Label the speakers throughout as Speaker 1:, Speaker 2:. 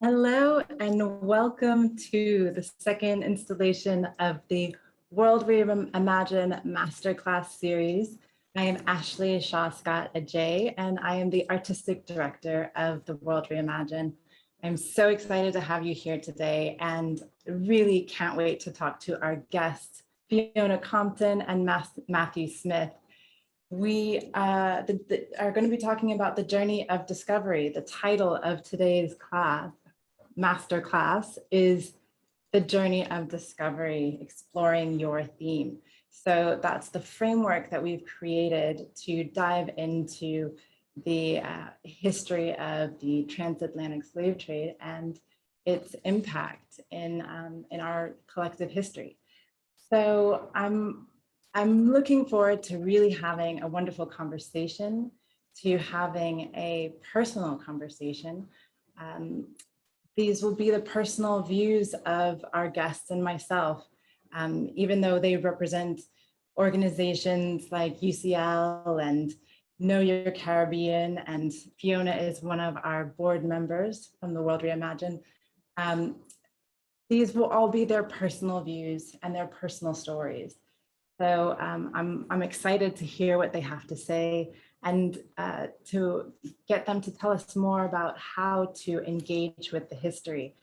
Speaker 1: Hello and welcome to the second installation of the World Reimagine Masterclass series. I am Ashley Adjaye and I am the Artistic Director of the World Reimagine. I'm so excited to have you here today and really can't wait to talk to our guests, Fiona Compton and Matthew Smith. We are going to be talking about the journey of discovery. The title of today's class Masterclass is the journey of discovery, exploring your theme. So that's the framework that we've created to dive into the history of the transatlantic slave trade and its impact in our collective history. So I'm looking forward to really having a wonderful conversation, to having a personal conversation. These will be the personal views of our guests and myself, even though they represent organizations like UCL and Know Your Caribbean, and Fiona is one of our board members from the World Reimagine. These will all be their personal views and their personal stories. So I'm excited to hear what they have to say and to get them to tell us more about how to engage with the history,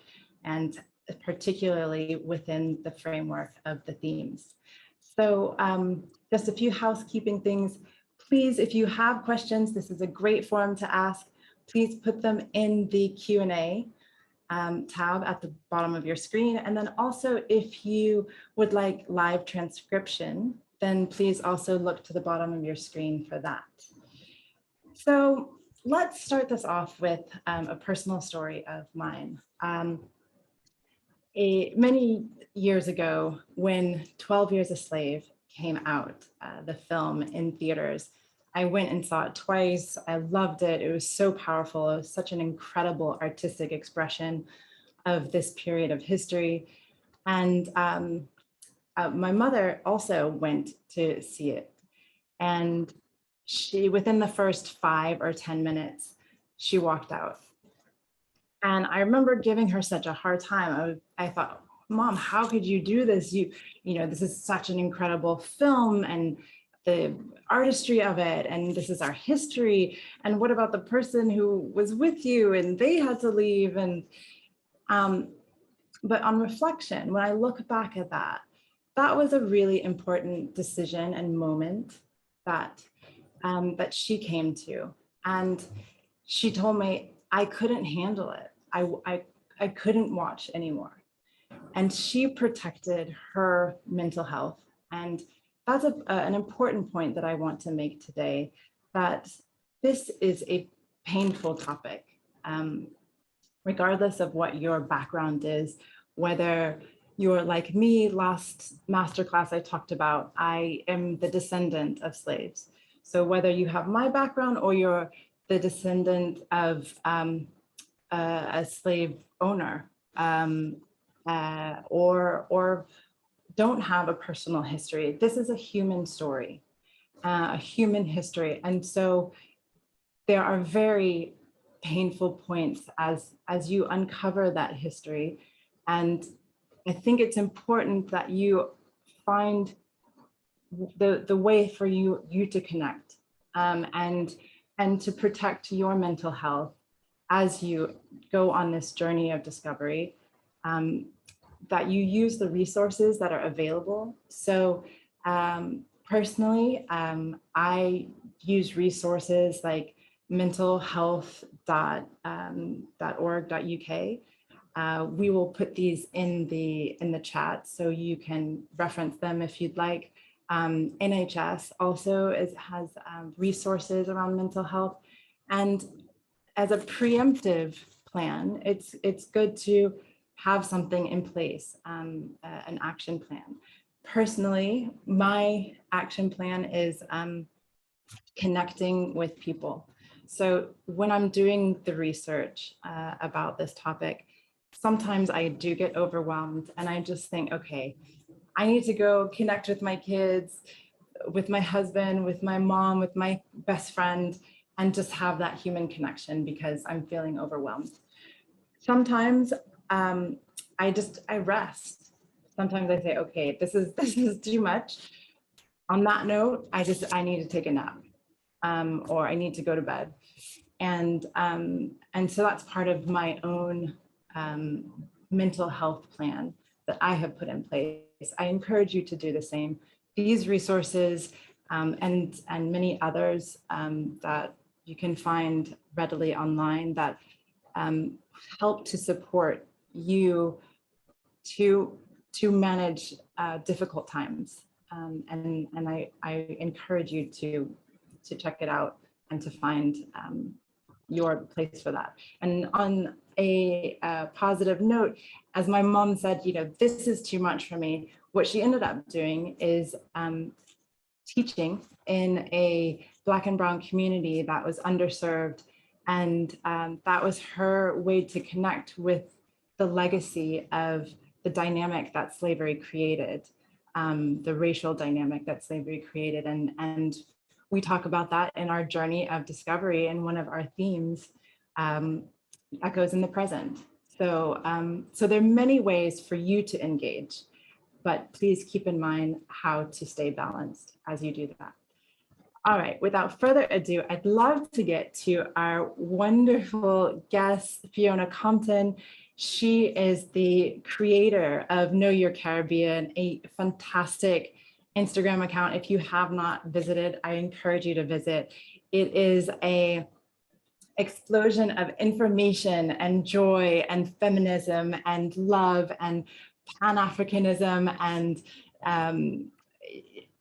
Speaker 1: and particularly within the framework of the themes. So just a few housekeeping things. Please, if you have questions, this is a great forum to ask. Please put them in the Q&A tab at the bottom of your screen. And then also, if you would like live transcription, then please also look to the bottom of your screen for that. So let's start this off with a personal story of mine. Many years ago, when 12 Years a Slave came out, the film in theaters, I went and saw it twice. I loved it. It was so powerful. It was such an incredible artistic expression of this period of history. And my mother also went to see it. And she, within the first 5 or 10 minutes, she walked out. And I remember giving her such a hard time. I thought, Mom, how could you do this? You know, this is such an incredible film, and the artistry of it, and this is our history. And what about the person who was with you and they had to leave? And but on reflection, when I look back at that, that was a really important decision and moment that that she came to. And she told me I couldn't handle it. I couldn't watch anymore. And she protected her mental health. And that's an important point that I want to make today, that this is a painful topic, regardless of what your background is, whether you're like me. Last masterclass I talked about, I am the descendant of slaves. So whether you have my background or you're the descendant of a slave owner, or don't have a personal history, this is a human story, a human history. And so there are very painful points as you uncover that history. And I think it's important that you find the way for you to connect, and to protect your mental health as you go on this journey of discovery, that you use the resources that are available. So personally, I use resources like mentalhealth.org.uk. We will put these in the chat so you can reference them if you'd like. NHS also has resources around mental health. And as a preemptive plan, it's good to have something in place, an action plan. Personally, my action plan is connecting with people. So when I'm doing the research about this topic, sometimes I do get overwhelmed and I just think, okay, I need to go connect with my kids, with my husband, with my mom, with my best friend, and just have that human connection because I'm feeling overwhelmed. sometimes I rest. Sometimes I say, okay, this is too much. On that note, I need to take a nap, or I need to go to bed. And so that's part of my own mental health plan that I have put in place. I encourage you to do the same. These resources and many others that you can find readily online that help to support you to manage difficult times. And I encourage you to check it out and to find your place for that. And on a positive note, as my mom said, this is too much for me. What she ended up doing is teaching in a Black and Brown community that was underserved. And that was her way to connect with the legacy of the dynamic that slavery created, the racial dynamic that slavery created. And we talk about that in our journey of discovery, and one of our themes echoes in the present. So there are many ways for you to engage, but please keep in mind how to stay balanced as you do that. All right, without further ado, I'd love to get to our wonderful guest, Fiona Compton. She is the creator of Know Your Caribbean, a fantastic Instagram account. If you have not visited, I encourage you to visit. It is an explosion of information and joy and feminism and love and Pan-Africanism, and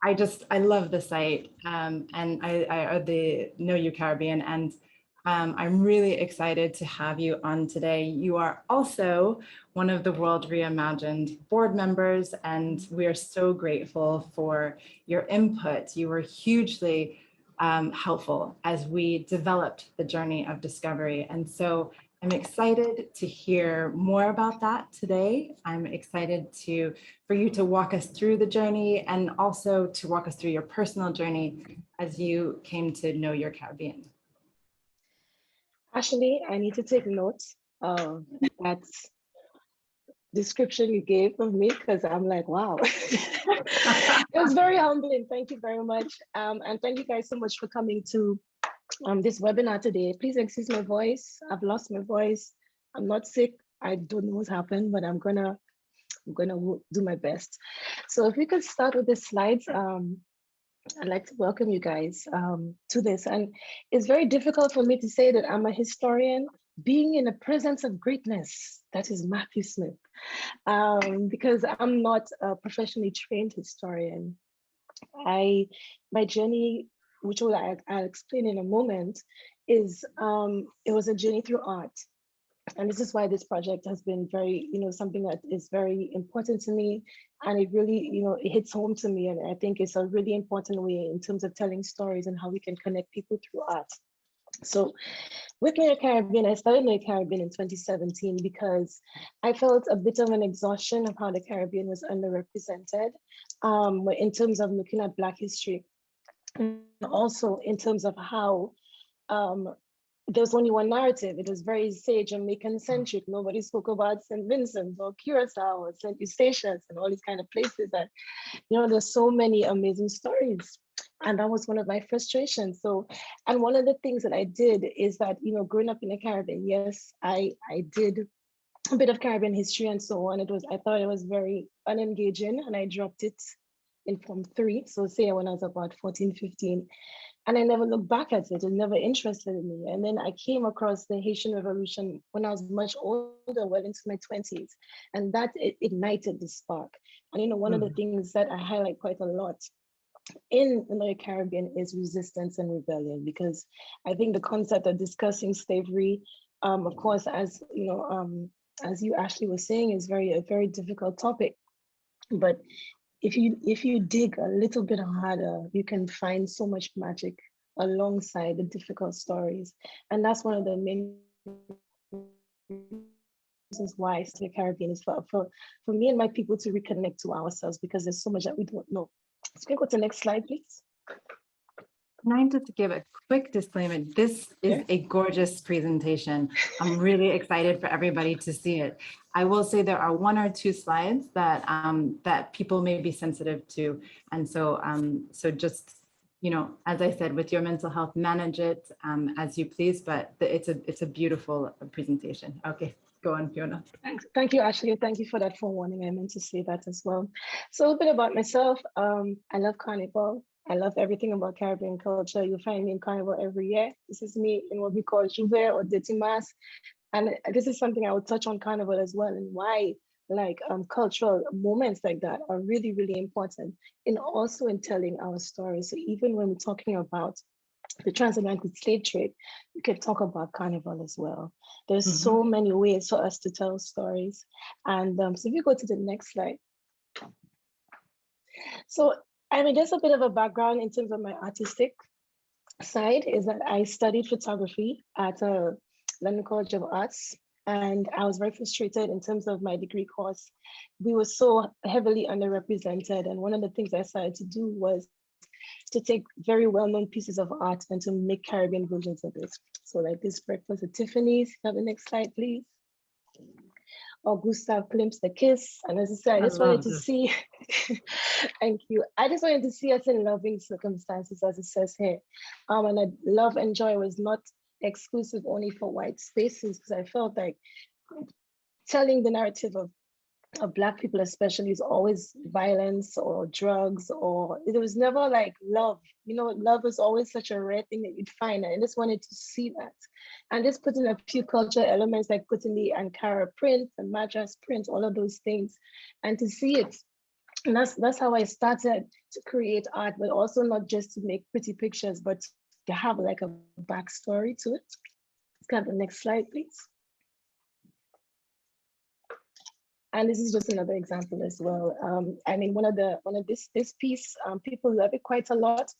Speaker 1: I love the site, and I the Know Your Caribbean, and I'm really excited to have you on today. You are also one of the World Reimagined board members, and we are so grateful for your input. You were hugely helpful as we developed the journey of discovery. And so I'm excited to hear more about that today. I'm excited for you to walk us through the journey, and also to walk us through your personal journey as you came to know your Caribbean.
Speaker 2: Ashley, I need to take notes of that description you gave of me, because I'm like, wow. It was very humbling. Thank you very much. And thank you guys so much for coming to this webinar today. Please excuse my voice. I've lost my voice. I'm not sick. I don't know what's happened, but I'm gonna do my best. So if we could start with the slides, I'd like to welcome you guys to this. And it's very difficult for me to say that I'm a historian being in the presence of greatness, that is Matthew Smith, because I'm not a professionally trained historian. My journey, which I'll explain in a moment, is it was a journey through art. And this is why this project has been very, something that is very important to me. And it really, it hits home to me. And I think it's a really important way in terms of telling stories and how we can connect people through art. So with Know Your Caribbean, I started Know Your Caribbean in 2017 because I felt a bit of an exhaustion of how the Caribbean was underrepresented in terms of looking at Black history. And also in terms of how there was only one narrative. It was very Jamaican centric. Nobody spoke about St. Vincent or Curacao or St. Eustatius and all these kind of places that, there's so many amazing stories. And that was one of my frustrations. So, and one of the things that I did is that, growing up in the Caribbean, yes, I did a bit of Caribbean history and so on. I thought it was very unengaging, and I dropped it in Form 3. So say when I was about 14, 15. And I never looked back at it. It never interested me. And then I came across the Haitian Revolution when I was much older, well into my 20s. And that ignited the spark. And one of the things that I highlight quite a lot in the Caribbean is resistance and rebellion, because I think the concept of discussing slavery, of course, as you Ashley was saying, is a very difficult topic. But if you dig a little bit harder, you can find so much magic alongside the difficult stories. And that's one of the main reasons why the Caribbean is for me and my people to reconnect to ourselves, because there's so much that we don't know. So can we go to the next slide, please?
Speaker 1: Can I just give a quick disclaimer? This is a gorgeous presentation. I'm really excited for everybody to see it. I will say there are one or two slides that that people may be sensitive to, and so so just, you know, as I said, with your mental health, manage it as you please. But it's a beautiful presentation. Okay, go on, Fiona.
Speaker 2: Thanks. Thank you, Ashley. Thank you for that forewarning. I meant to say that as well. So a bit about myself. I love Carnival. I love everything about Caribbean culture. You'll find me in Carnival every year. This is me in what we call Jouvert or Tiffanys. And this is something I will touch on Carnival as well, and why like cultural moments like that are really, really important in also in telling our stories. So even when we're talking about the transatlantic slave trade, we can talk about Carnival as well. There's so many ways for us to tell stories. And so if you go to the next slide. So I mean, just a bit of a background in terms of my artistic side is that I studied photography at London College of Arts, and I was very frustrated in terms of my degree course. We were so heavily underrepresented, and one of the things I decided to do was to take very well-known pieces of art and to make Caribbean versions of it. So like this breakfast at Tiffanys. Have the next slide, please. Or Gustav Klimt's The Kiss. And as I said, I just wanted to see, thank you. I just wanted to see us in loving circumstances, as it says here. And I love and joy was not exclusive only for white spaces, because I felt like telling the narrative of Black people especially is always violence or drugs, or it was never like love. You know, love is always such a rare thing that you'd find. And I just wanted to see that. And just put in a few cultural elements, like putting the Ankara print, the Madras print, all of those things, and to see it. And that's how I started to create art, but also not just to make pretty pictures, but to have like a backstory to it. Let's have the next slide, please. And this is just another example as well. I mean, one of this piece, people love it quite a lot,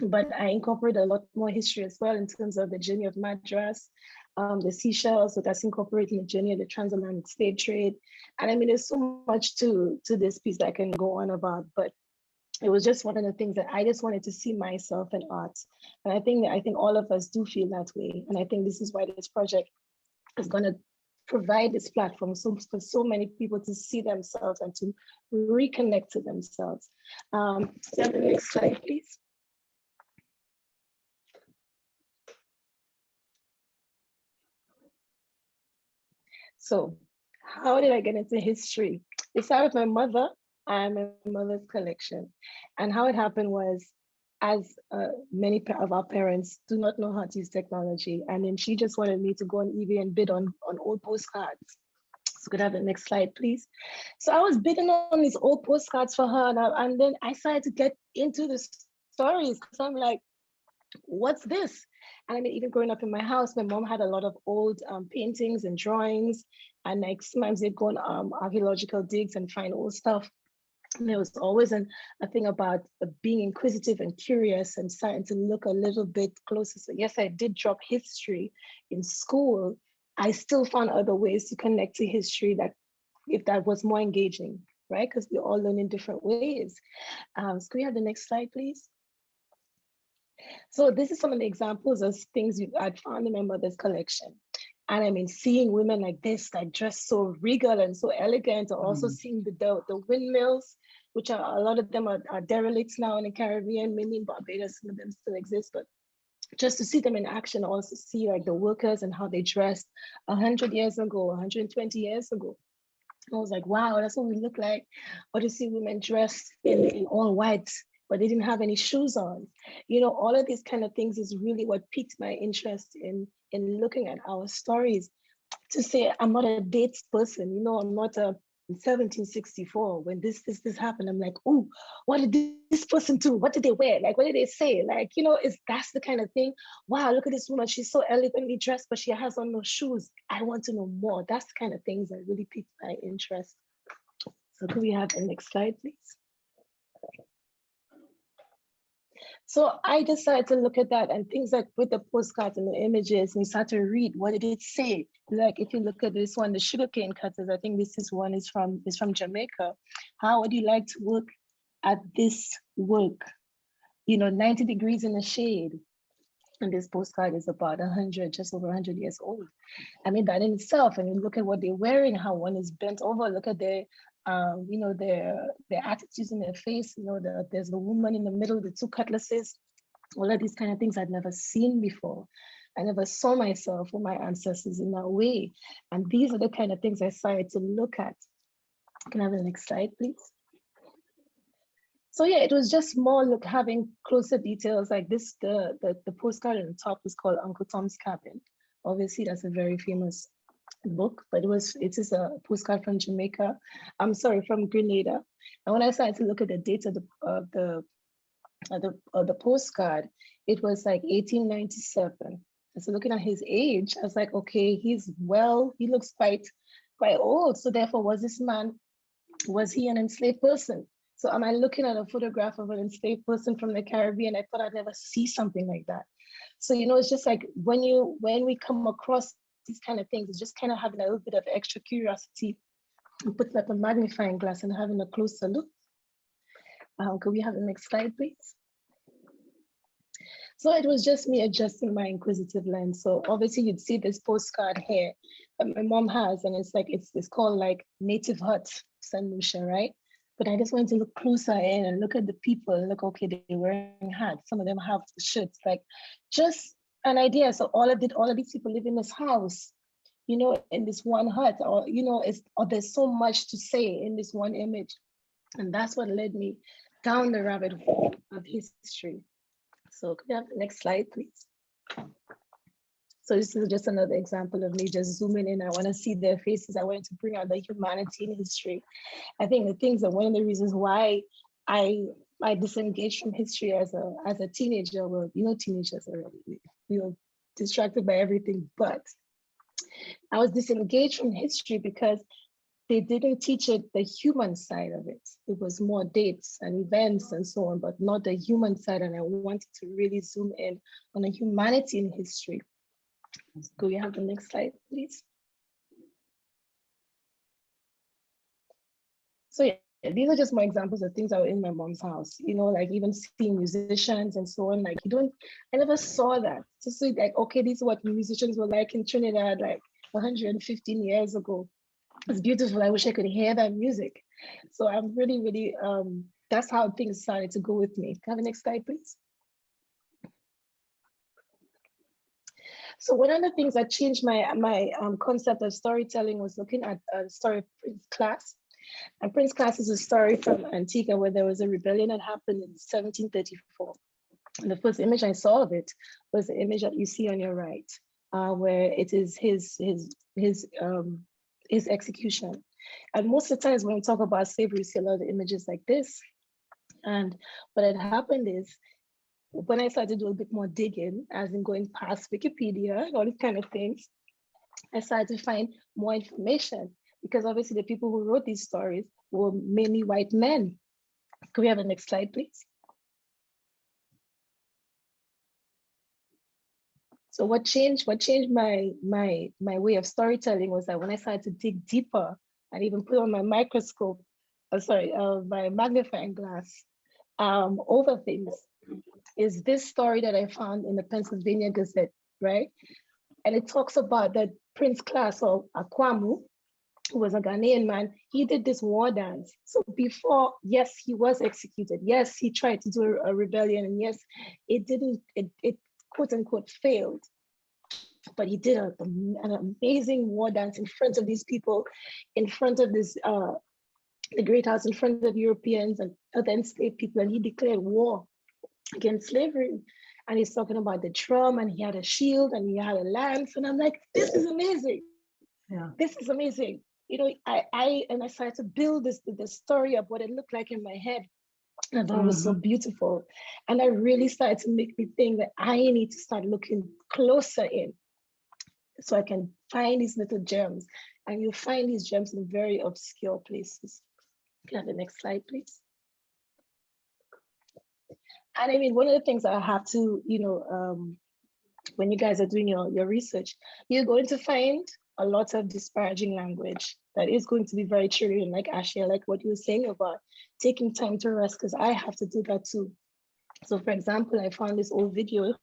Speaker 2: but I incorporate a lot more history as well in terms of the journey of Madras, the Seashells, so that's incorporating the journey of the transatlantic slave trade. And I mean, there's so much to this piece that I can go on about, but it was just one of the things that I just wanted to see myself in art. And I think all of us do feel that way. And I think this is why this project is going to provide this platform for so many people to see themselves and to reconnect to themselves. The next slide, please. So how did I get into history? It started with my mother and my mother's collection. And how it happened was, as many of our parents do not know how to use technology. And then she just wanted me to go on eBay and bid on old postcards. So could I have the next slide, please? So I was bidding on these old postcards for her. And then I started to get into the stories, because I'm like, what's this? And I mean, even growing up in my house, my mom had a lot of old paintings and drawings. And like sometimes they'd go on archaeological digs and find old stuff. And there was always a thing about being inquisitive and curious and starting to look a little bit closer. So yes, I did drop history in school. I still found other ways to connect to history if that was more engaging, right? Because we all learn in different ways. So can we have the next slide, please? So this is some of the examples of things I'd found in my mother's collection. And I mean, seeing women like this, like dressed so regal and so elegant, or also seeing the windmills, which are a lot of them are derelicts now in the Caribbean, mainly in Barbados, some of them still exist, but just to see them in action, also see like the workers and how they dressed 100 years ago, 120 years ago. I was like, wow, that's what we look like. Or to see women dressed in all white, but they didn't have any shoes on. You know, all of these kind of things is really what piqued my interest in looking at our stories. To say I'm not a dates person, you know, I'm not a 1764 when this happened. I'm like, oh, what did this person do? What did they wear? Like, what did they say? Like, you know, that's the kind of thing. Wow, look at this woman. She's so elegantly dressed, but she has on no shoes. I want to know more. That's the kind of things that really piqued my interest. So can we have the next slide, please? So I decided to look at that and things like with the postcards and the images, and start to read, what did it say? Like if you look at this one, the sugarcane cutters, I think this is one is from Jamaica. How would you like to look at this work? 90 degrees in the shade. And this postcard is about 100, just over 100 years old. I mean, that in itself, and you look at what they're wearing, how one is bent over, look at their, their attitudes in their face, there's the woman in the middle, the two cutlasses, all of these kind of things I'd never seen before. I never saw myself or my ancestors in that way. And these are the kind of things I started to look at. Can I have the next slide, please? So yeah, it was just more having closer details like this. The postcard on the top is called Uncle Tom's Cabin. Obviously, that's a very famous book, but it is a postcard from Jamaica. I'm sorry, from Grenada. And when I started to look at the date of the postcard, it was like 1897. And so looking at his age, I was like, okay, he looks quite old. So therefore, was he an enslaved person? So am I looking at a photograph of an enslaved person from the Caribbean? I thought I'd never see something like that. So, it's just like when we come across these kind of things, it's just kind of having a little bit of extra curiosity and putting up a magnifying glass and having a closer look. Could we have the next slide, please? So it was just me adjusting my inquisitive lens. So obviously you'd see this postcard here that my mom has, and it's called like Native Hut, St. Lucia, right? But I just wanted to look closer in and look at the people and look, okay, they're wearing hats. Some of them have shirts, like just an idea. So all of these people live in this house, in this one hut, or, there's so much to say in this one image. And that's what led me down the rabbit hole of history. So could we have the next slide, please? So this is just another example of me just zooming in. I want to see their faces. I wanted to bring out the humanity in history. I think the things that one of the reasons why I disengaged from history as a teenager, well, teenagers already, we were distracted by everything, but I was disengaged from history because they didn't teach it the human side of it. It was more dates and events and so on, but not the human side. And I wanted to really zoom in on the humanity in history. Could we have the next slide, please? So yeah, these are just my examples of things that were in my mom's house, like even seeing musicians and so on. Like I never saw that. Just like, okay, these are what musicians were like in Trinidad, like 115 years ago. It's beautiful. I wish I could hear that music. So I'm really, really, that's how things started to go with me. Can I have the next slide, please? So one of the things that changed my concept of storytelling was looking at a story of Prince Class. And Prince Class is a story from Antigua where there was a rebellion that happened in 1734. And the first image I saw of it was the image that you see on your right, where it is his execution. And most of the times when we talk about slavery, we see a lot of images like this. And what had happened is, when I started to do a bit more digging, as in going past Wikipedia and all these kind of things, I started to find more information, because obviously the people who wrote these stories were mainly white men. Could we have the next slide, please? So what changed my way of storytelling was that when I started to dig deeper and even put on my microscope, my magnifying glass over things, is this story that I found in the Pennsylvania Gazette, right? And it talks about that Prince Class, or Akwamu, who was a Ghanaian man, he did this war dance. So before, yes, he was executed. Yes, he tried to do a rebellion, and yes, it quote unquote failed. But he did an amazing war dance in front of these people, in front of this the Great House, in front of Europeans and other enslaved people, and he declared war against slavery. And he's talking about the drum, and he had a shield, and he had a lance, and I'm like, this is amazing. Yeah, this is amazing. I started to build the story of what it looked like in my head. And I thought it was so beautiful. And that really started to make me think that I need to start looking closer in, so I can find these little gems. And you find these gems in very obscure places. Can I have the next slide, please? And I mean, one of the things I have to, when you guys are doing your research, you're going to find a lot of disparaging language that is going to be very triggering, like Ashley, like what you were saying about taking time to rest, because I have to do that too. So for example, I found this old video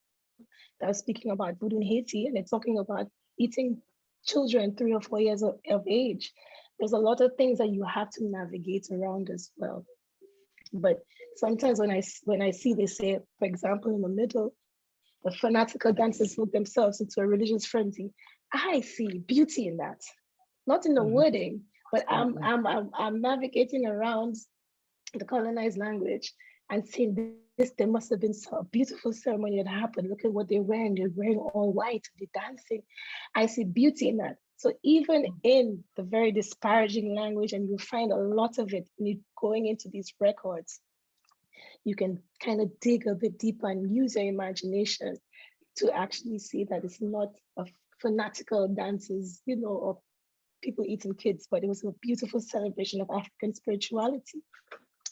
Speaker 2: that was speaking about voodoo in Haiti, and it's talking about eating children 3 or 4 years of age. There's a lot of things that you have to navigate around as well. But sometimes when I see, they say, for example, in the middle, the fanatical dancers put themselves into a religious frenzy. I see beauty in that, not in the wording, but I'm navigating around the colonized language and seeing this. There must have been a beautiful ceremony that happened. Look at what they're wearing. They're wearing all white. They're dancing. I see beauty in that. So even in the very disparaging language, and you find a lot of it when you're going into these records, you can kind of dig a bit deeper and use your imagination to actually see that it's not a fanatical dances, or people eating kids, but it was a beautiful celebration of African spirituality.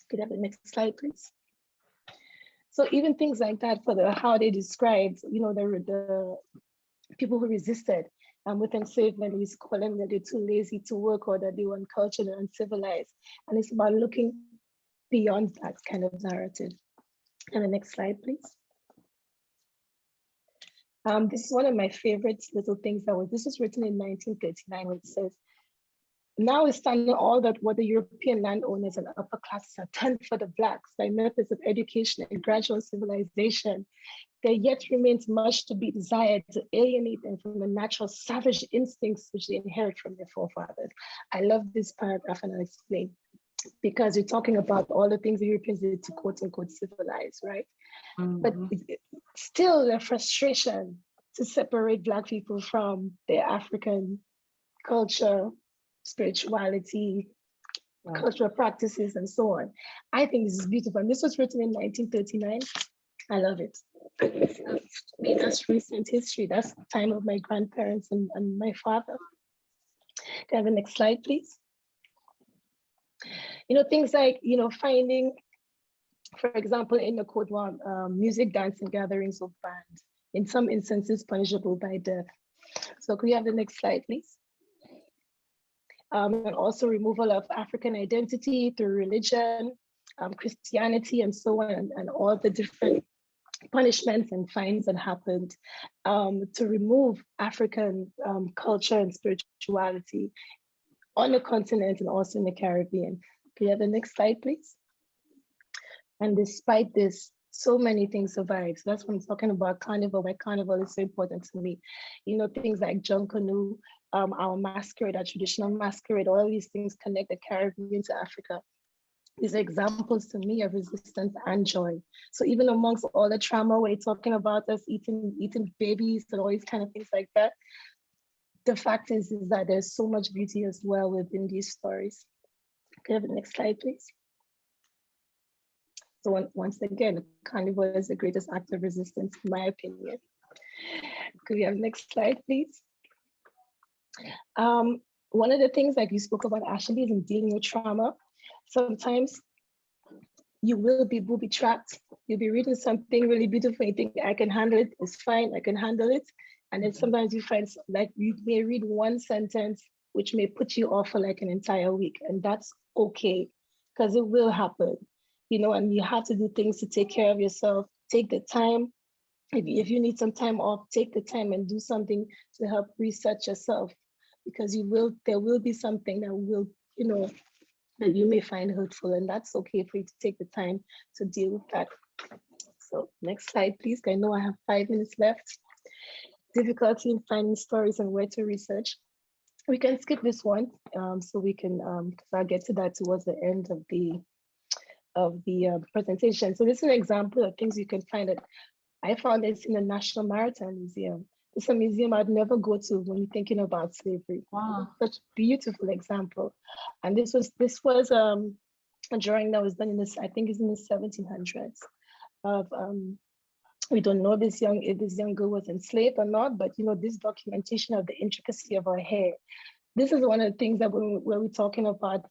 Speaker 2: Could I have the next slide, please? So even things like that, for how they described, the people who resisted with enslavement, he's calling that they're too lazy to work, or that they were uncultured and uncivilized. And it's about looking beyond that kind of narrative. And the next slide, please. This is one of my favorite little things this was written in 1939, when it says, now is standing all that what the European landowners and upper classes have done for the Blacks by methods of education and gradual civilization. There yet remains much to be desired to alienate them from the natural savage instincts which they inherit from their forefathers. I love this paragraph, and I'll explain. Because you're talking about all the things the Europeans did to quote unquote civilize, right? But still the frustration to separate Black people from their African culture, spirituality, cultural practices, and so on. I think this is beautiful. And this was written in 1939. I love it. That's recent history. That's the time of my grandparents and my father. Can I have the next slide, please? Things like, finding, for example, in the Code One, music, dance, and gatherings of band, in some instances punishable by death. So could we have the next slide, please? And also removal of African identity through religion, Christianity, and so on, and all the different punishments and fines that happened to remove African culture and spirituality on the continent and also in the Caribbean. Can you have the next slide, please? And despite this, so many things survived. So that's what I'm talking about carnival, why carnival is so important to me. Things like John Canoe, our masquerade, our traditional masquerade, all these things connect the Caribbean to Africa. These are examples to me of resistance and joy. So even amongst all the trauma, we're talking about us eating babies and all these kind of things like that, the fact is that there's so much beauty as well within these stories. Can I have the next slide, please? So once again, carnival is the greatest act of resistance, in my opinion. Could we have the next slide, please? One of the things, like you spoke about, Ashley, is in dealing with trauma. Sometimes you will be booby trapped. You'll be reading something really beautiful, and you think, I can handle it, it's fine, I can handle it. And then sometimes you find, like, you may read one sentence, which may put you off for like an entire week. And that's okay, because it will happen, and you have to do things to take care of yourself. Take the time. If you need some time off, take the time and do something to help reset yourself, because there will be something that will, that you may find hurtful, and that's okay for you to take the time to deal with that. So next slide, please. I know I have 5 minutes left. Difficulty in finding stories and where to research. We can skip this one, so we can, because I'll get to that towards the end of the presentation. So this is an example of things you can find. I found this in the National Maritime Museum. It's a museum I'd never go to when you're thinking about slavery.
Speaker 1: Wow.
Speaker 2: Such a beautiful example. And this was a drawing that was done in this, I think it's in the 1700s of, we don't know if this young girl was enslaved or not, but this documentation of the intricacy of her hair. This is one of the things that when we're talking about,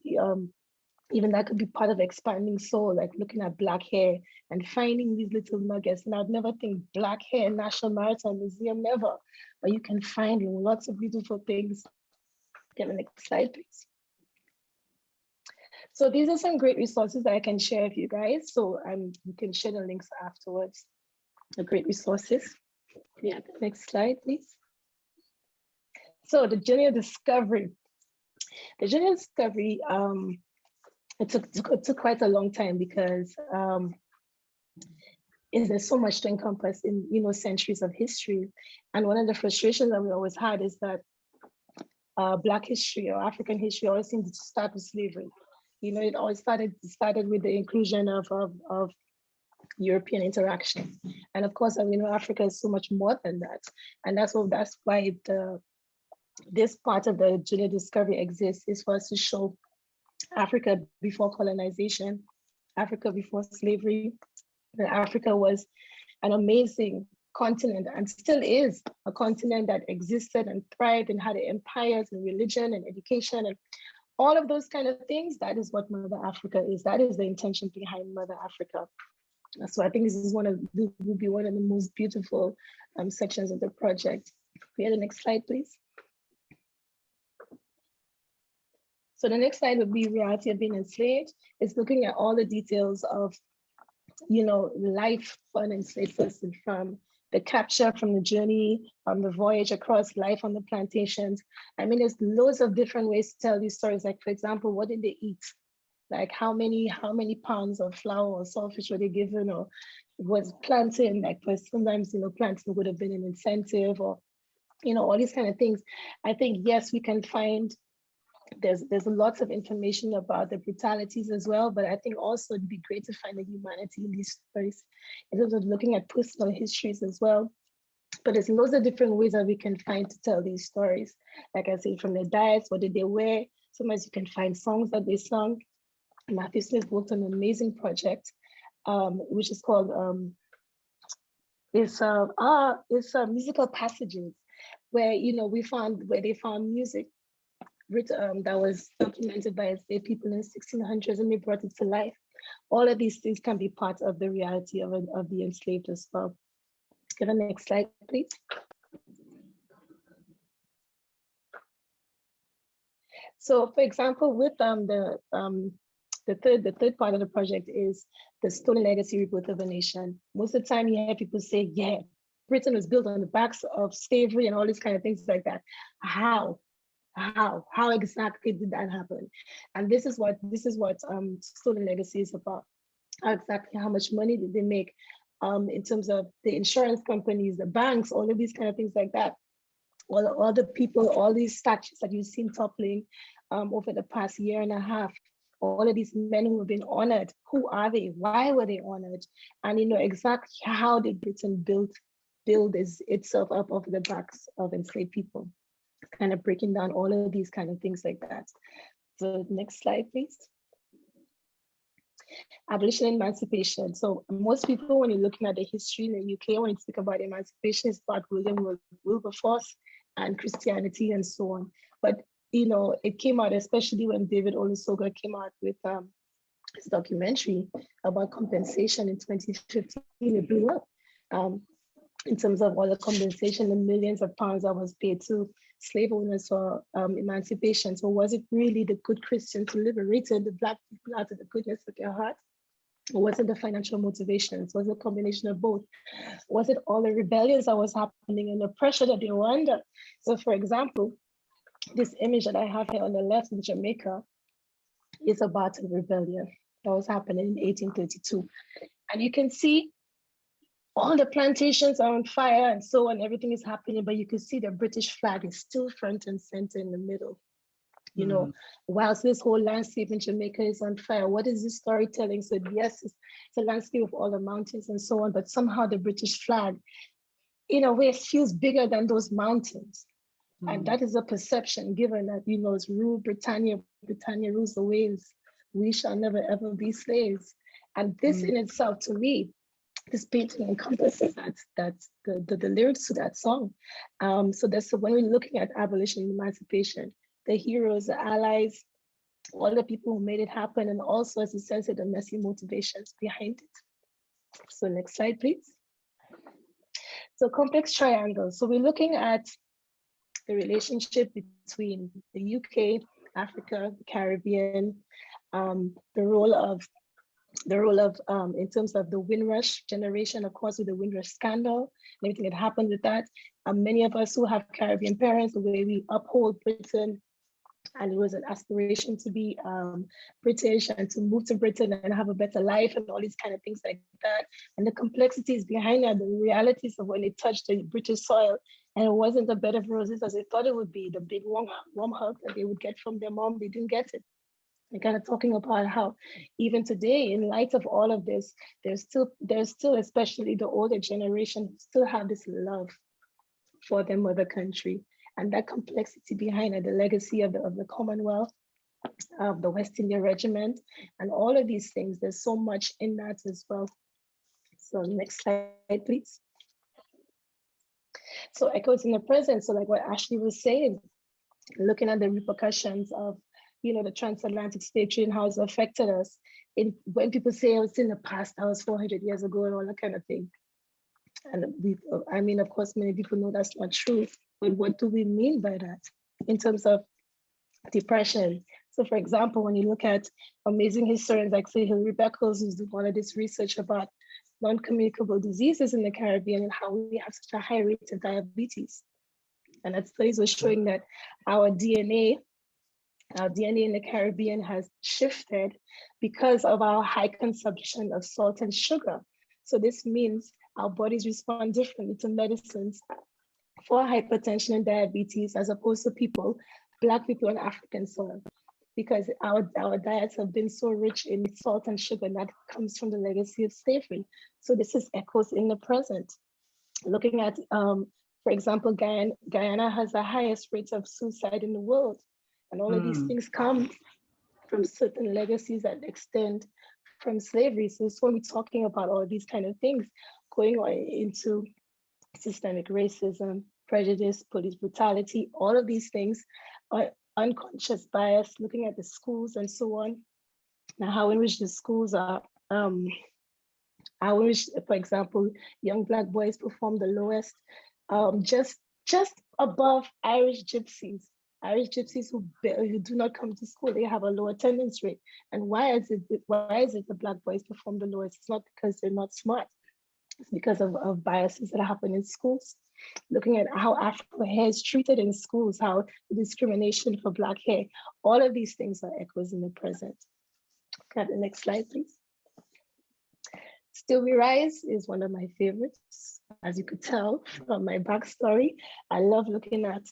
Speaker 2: even that could be part of expanding soul, like looking at Black hair and finding these little nuggets. And I'd never think Black hair, National Maritime Museum, never. But you can find lots of beautiful things. Get the next slide, please. So these are some great resources that I can share with you guys. So you can share the links afterwards. The great resources. Yeah, next slide, please. So the journey of discovery. The journey of discovery, it took quite a long time because there's so much to encompass in centuries of history. And one of the frustrations that we always had is that Black history or African history always seemed to start with slavery. It always started with the inclusion of European interaction. And of course, Africa is so much more than that. And that's why this part of the journey of discovery exists, is for us to show Africa before colonization, Africa before slavery, that Africa was an amazing continent and still is a continent that existed and thrived and had empires and religion and education and all of those kind of things. That is what Mother Africa is. That is the intention behind Mother Africa. So I think this is will be one of the most beautiful sections of the project. We have the next slide, please. So the next slide would be reality of being enslaved. It's looking at all the details of life for an enslaved person, from the capture, from the journey, the voyage across life on the plantations. There's loads of different ways to tell these stories. Like, for example, what did they eat? Like how many pounds of flour or saltfish were they given, or was planting, like, because sometimes planting would have been an incentive, or all these kind of things. I think, yes, we can find there's lots of information about the brutalities as well, but I think also it'd be great to find the humanity in these stories in terms of looking at personal histories as well. But there's loads of different ways that we can find to tell these stories. Like I said, from their diets, what did they wear? Sometimes you can find songs that they sung. Matthew Smith worked on an amazing project, which is called musical passages, where they found music that was documented by enslaved people in the 1600s, and they brought it to life. All of these things can be part of the reality of the enslaved as well. Give the next slide, please. So, for example, with the third part of the project is the stolen legacy rebirth of a nation. Most of the time, you hear people say, "Yeah, Britain was built on the backs of slavery and all these kind of things like that." How exactly did that happen? And this is what stolen legacy is about. How much money did they make in terms of the insurance companies, the banks, all of these kind of things like that. All the people, all these statues that you've seen toppling over the past year and a half, all of these men who have been honored, who are they? Why were they honored? And exactly how did Britain build itself up over the backs of enslaved people? Kind of breaking down all of these kind of things like that. So next slide, please. Abolition and emancipation. So most people, when you're looking at the history in the UK, when you think about emancipation, it's about Wilberforce and Christianity and so on. But it came out, especially when David Olusoga came out with his documentary about compensation in 2015. It blew up. In terms of all the compensation, the millions of pounds that was paid to slave owners for emancipation. So was it really the good Christians who liberated the Black people out of the goodness of their heart? Or was it the financial motivations? Was it a combination of both? Was it all the rebellions that was happening and the pressure that they were under? So for example, this image that I have here on the left in Jamaica is about a rebellion that was happening in 1832. And you can see all the plantations are on fire and so on, everything is happening, but you can see the British flag is still front and center in the middle. Whilst this whole landscape in Jamaica is on fire, what is this storytelling? So yes, it's a landscape of all the mountains and so on, but somehow the British flag, in a way, feels bigger than those mountains. And that is a perception, given that, it's rule Britannia rules the waves. We shall never, ever be slaves. And this in itself, to me, this painting encompasses that's the lyrics to that song. So when we're looking at abolition and emancipation, the heroes, the allies, all the people who made it happen, and also as a sense of the messy motivations behind it. So next slide, please. So complex triangle. So we're looking at the relationship between the UK, Africa, the Caribbean, the role of in terms of the Windrush generation, of course, with the Windrush scandal and everything that happened with that. Many of us who have Caribbean parents, the way we uphold Britain, and it was an aspiration to be British and to move to Britain and have a better life and all these kind of things like that. And the complexities behind that, the realities of when they touched the British soil, and it wasn't a bed of roses as they thought it would be, the big warm hug that they would get from their mom, they didn't get it. And kind of talking about how even today, in light of all of this, there's still, especially the older generation, still have this love for their mother country. And that complexity behind it, the legacy of the Commonwealth, of the West India Regiment, and all of these things, there's so much in that as well. So next slide, please. So echoes in the present. So like what Ashley was saying, looking at the repercussions of, the transatlantic slave trade and how it's affected us. When people say, oh, it's in the past, that was 400 years ago and all that kind of thing. And of course, many people know that's not true, but what do we mean by that in terms of depression? So for example, when you look at amazing historians like say Hilary Beckles, who's doing all of this research about non-communicable diseases in the Caribbean and how we have such a high rate of diabetes. And that studies were showing that our DNA in the Caribbean has shifted because of our high consumption of salt and sugar. So this means our bodies respond differently to medicines for hypertension and diabetes as opposed to Black people on African soil, because our diets have been so rich in salt and sugar, and that comes from the legacy of slavery. So this is echoes in the present. Looking at, for example, Guyana has the highest rates of suicide in the world. And all of these things come from certain legacies that extend from slavery. So when we're talking about all these kind of things, going on into systemic racism, prejudice, police brutality, all of these things are unconscious bias, looking at the schools and so on. Now, how in which the schools are, how in which, for example, young Black boys perform the lowest, just above Irish gypsies. Irish gypsies who do not come to school, they have a low attendance rate. And why is it the Black boys perform the lowest? It's not because they're not smart. It's because of biases that happen in schools. Looking at how Afro hair is treated in schools, how the discrimination for Black hair, all of these things are echoes in the present. Got the next slide, please. Still We Rise is one of my favorites. As you could tell from my backstory, I love looking at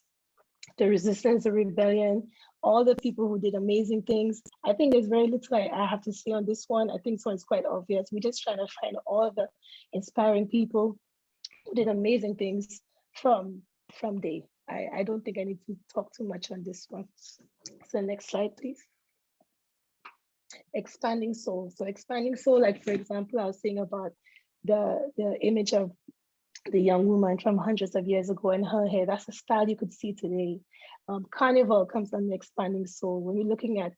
Speaker 2: the resistance, the rebellion, all the people who did amazing things. I think there's very little I have to say on this one. I think this one's quite obvious. We're just trying to find all the inspiring people who did amazing things from day. I don't think I need to talk too much on this one. So next slide, please. Expanding soul. So expanding soul, like for example, I was saying about the image of the young woman from hundreds of years ago and her hair. That's a style you could see today. Carnival comes under expanding soul. When we're looking at,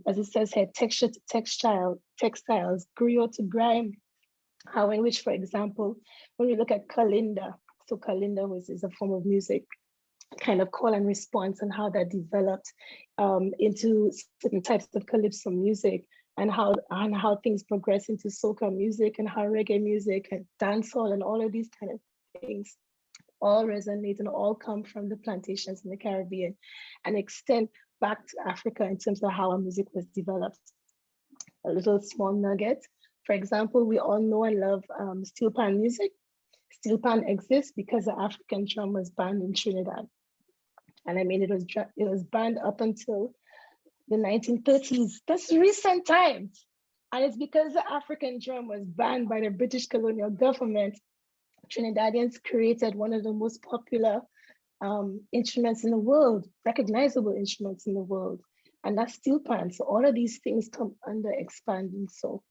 Speaker 2: as it says here, texture to textiles, griot to grime, how in which, for example, when we look at kalinda, so kalinda is a form of music, kind of call and response, and how that developed into certain types of calypso music, and how things progress into soca music and how reggae music and dancehall and all of these kind of things all resonate and all come from the plantations in the Caribbean and extend back to Africa in terms of how our music was developed. A little small nugget. For example, we all know and love steel pan music. Steel pan exists because the African drum was banned in Trinidad. And I mean, it was banned up until the 1930s. That's recent times. And it's because the African drum was banned by the British colonial government. Trinidadians created one of the most popular instruments in the world, recognizable instruments in the world, and that's steel pan. So all of these things come under expanding soul.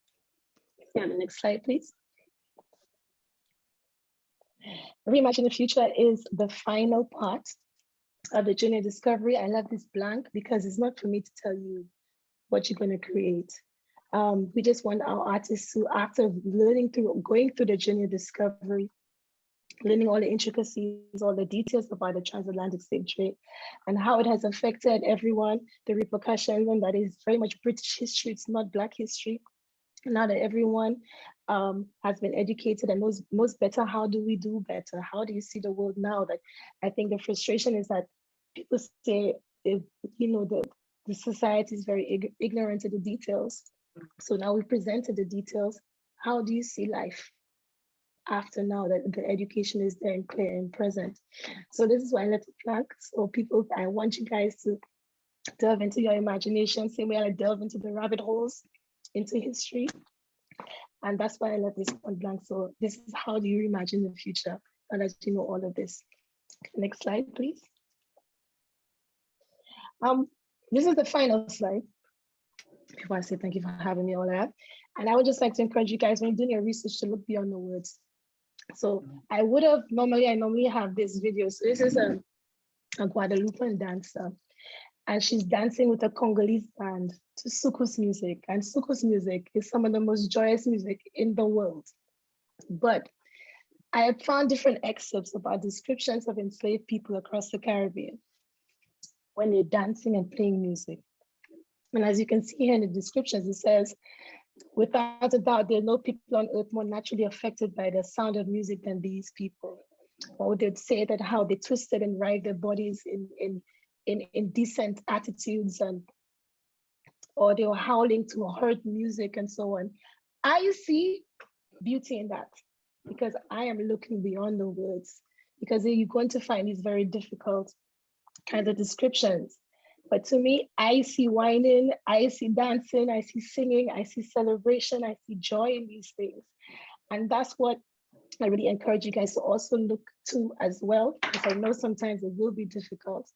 Speaker 2: Yeah, the next slide, please. Reimagine the Future is the final part of the journey of discovery. I love this blank because it's not for me to tell you what you're going to create. We just want our artists to, after going through the journey of discovery, learning all the intricacies, all the details about the transatlantic slave trade and how it has affected everyone, the repercussions, and that is very much British history, it's not Black history. Now that everyone has been educated and knows better, how do we do better? How do you see the world now? That I think the frustration is that people say, the society is very ignorant of the details. So now we presented the details. How do you see life after now that the education is there and clear and present? So this is why I let it blank. So people, I want you guys to delve into your imagination, same way I delve into the rabbit holes into history. And that's why I left this one blank. So this is how do you reimagine the future? And as you know all of this. Next slide, please. This is the final slide. Before I say thank you for having me all that. And I would just like to encourage you guys when you're doing your research to look beyond the words. So I normally have this video. So this is a Guadeloupean dancer. And she's dancing with a Congolese band to soukous music. And soukous music is some of the most joyous music in the world. But I have found different excerpts about descriptions of enslaved people across the Caribbean when they're dancing and playing music. And as you can see here in the descriptions, it says, without a doubt, there are no people on earth more naturally affected by the sound of music than these people. Or they'd say that how they twisted and writhed their bodies in indecent attitudes, or they were howling to hurt music and so on. I see beauty in that because I am looking beyond the words, because you're going to find these very difficult kind of descriptions. But to me, I see whining, I see dancing, I see singing, I see celebration, I see joy in these things. And that's what I really encourage you guys to also look to as well, because I know sometimes it will be difficult,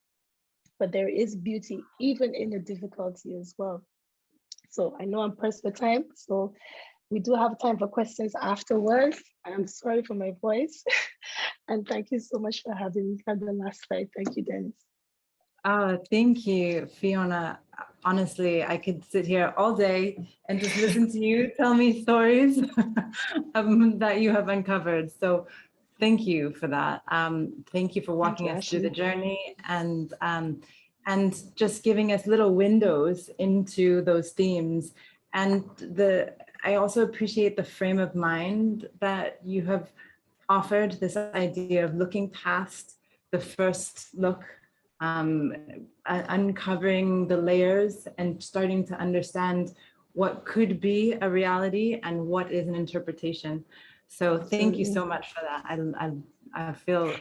Speaker 2: but there is beauty even in the difficulty as well. So I know I'm pressed for time, so we do have time for questions afterwards. I'm sorry for my voice. And thank you so much for having me on the last slide. Thank you, Dennis.
Speaker 1: Thank you, Fiona. Honestly, I could sit here all day and just listen to you tell me stories that you have uncovered. So thank you for that. Thank you for walking us through the journey and just giving us little windows into those themes. And I also appreciate the frame of mind that you have offered, this idea of looking past the first look, uncovering the layers and starting to understand what could be a reality and what is an interpretation. So thank you so much for that. I feel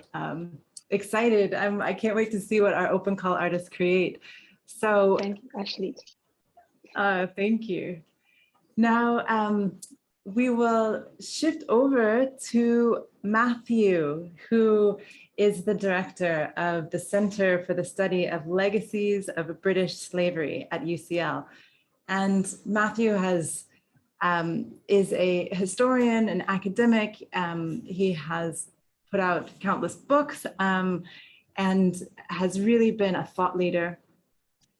Speaker 1: excited. I can't wait to see what our open call artists create. So
Speaker 2: thank you, Ashley.
Speaker 1: Thank you. Now we will shift over to Matthew, who is the director of the Center for the Study of Legacies of British Slavery at UCL. And Matthew is a historian, an academic. He has put out countless books and has really been a thought leader